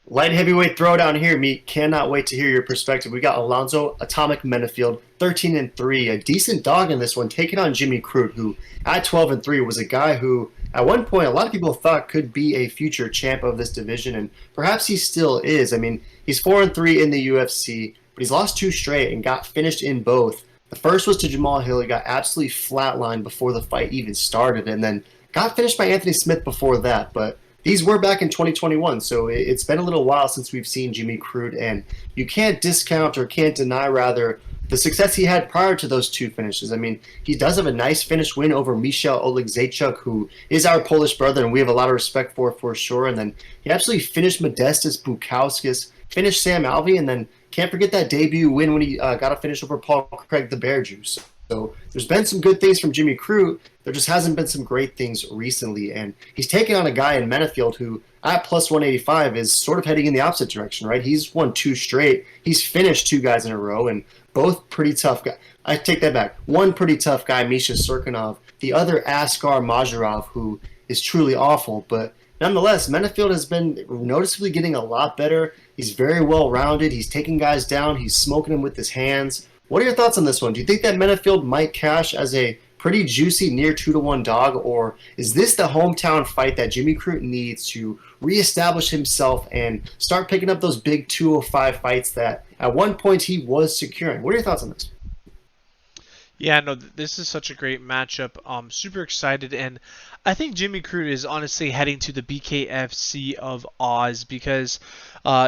Light heavyweight throwdown here, Meat. Cannot wait to hear your perspective. We got Alonzo "Atomic" Menifield, 13-3, a decent dog in this one, taking on Jimmy Crute, who at 12-3 was a guy who at one point a lot of people thought could be a future champ of this division, and perhaps he still is. I mean, he's 4-3 in the UFC, but he's lost two straight and got finished in both. The first was to Jamal Hill. He got absolutely flatlined before the fight even started, and then got finished by Anthony Smith before that, but these were back in 2021, so it's been a little while since we've seen Jimmy Crute, and you can't discount or can't deny, rather, the success he had prior to those two finishes. I mean, he does have a nice finish win over Michał Oleksiejczuk, who is our Polish brother, and we have a lot of respect for sure. And then he absolutely finished Modestas Bukauskas, finished Sam Alvey, and then can't forget that debut win when he got a finish over Paul Craig the Bear Juice. So there's been some good things from Jimmy Crute. There just hasn't been some great things recently. And he's taking on a guy in Menifield who, at plus 185, is sort of heading in the opposite direction, right? He's won two straight. He's finished two guys in a row, and both pretty tough guys. I take that back. One pretty tough guy, Misha Serkinov. The other, Askar Majarov, who is truly awful. But nonetheless, Menifield has been noticeably getting a lot better. He's very well-rounded. He's taking guys down. He's smoking them with his hands. What are your thoughts on this one? Do you think that Menifield might cash as a pretty juicy near 2-1 dog, or is this the hometown fight that Jimmy Crute needs to reestablish himself and start picking up those big 205 fights that at one point he was securing? What are your thoughts on this? Yeah, no, this is such a great matchup. I'm super excited, and I think Jimmy Crute is honestly heading to the BKFC of Oz because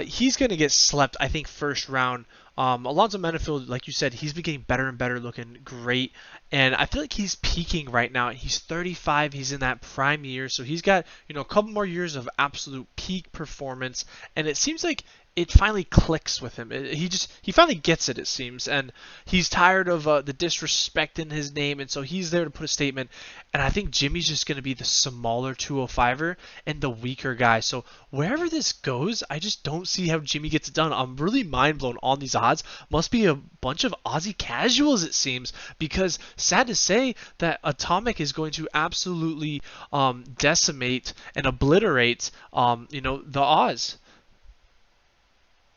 he's going to get slept, I think, first round. Alonzo Menifield, like you said, he's been getting better and better, looking great, and I feel like he's peaking right now. He's 35, he's in that prime year, so he's got a couple more years of absolute peak performance, and it seems like it finally clicks with him. He finally gets it seems, and he's tired of the disrespect in his name, and so he's there to put a statement. And I think Jimmy's just going to be the smaller 205er and the weaker guy. So wherever this goes, I just don't see how Jimmy gets it done. I'm really mind blown on these odds. Must be a bunch of Aussie casuals, it seems, because sad to say that Atomic is going to absolutely decimate and obliterate the Oz.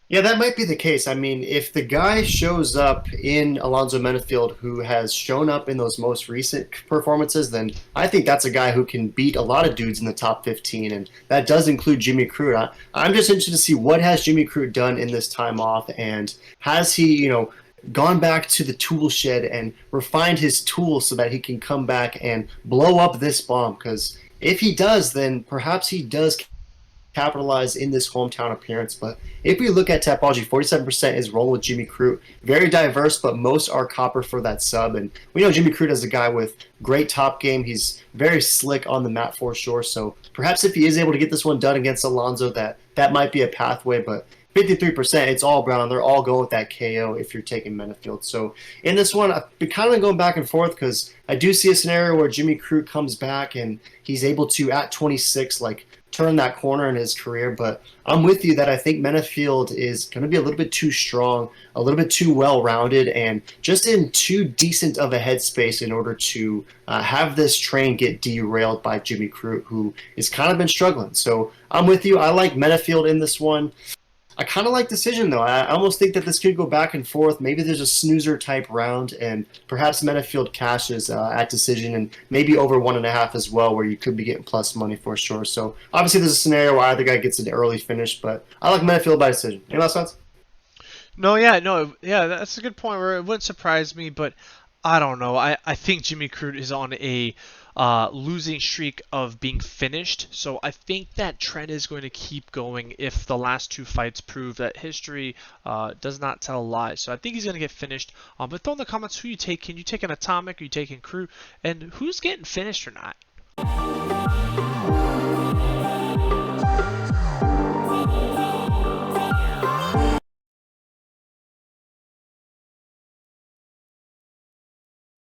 Yeah, that might be the case. I mean, if the guy shows up in Alonzo Menifield who has shown up in those most recent performances, then I think that's a guy who can beat a lot of dudes in the top 15, and that does include Jimmy Crute. I'm just interested to see what has Jimmy Crute done in this time off, and has he, gone back to the tool shed and refined his tools so that he can come back and blow up this bomb? Because if he does, then perhaps he does capitalize in this hometown appearance. But if we look at Tapology, 47% is rolling with Jimmy Crute. Very diverse, but most are copper for that sub. And we know Jimmy Crute is a guy with great top game. He's very slick on the mat for sure. So perhaps if he is able to get this one done against Alonzo, that might be a pathway. But 53%, it's all brown. They're all going with that KO if you're taking Menifield. So in this one, I've been kind of going back and forth because I do see a scenario where Jimmy Crute comes back and he's able to, at 26, turn that corner in his career. But I'm with you that I think Menifield is going to be a little bit too strong, a little bit too well-rounded, and just in too decent of a headspace in order to have this train get derailed by Jimmy Crute, who has kind of been struggling. So I'm with you. I like Menifield in this one. I kind of like decision, though. I almost think that this could go back and forth. Maybe there's a snoozer-type round, and perhaps Menifield cashes at decision, and maybe over 1.5 as well, where you could be getting plus money for sure. So obviously there's a scenario where either guy gets an early finish, but I like Menifield by decision. Any last thoughts? No, that's a good point where it wouldn't surprise me, but I don't know. I think Jimmy Crute is on a losing streak of being finished, so I think that trend is going to keep going if the last two fights prove that history does not tell lies. So I think he's going to get finished. But throw in the comments who you take. Can you take an Atomic? Are you taking Crute? And who's getting finished or not?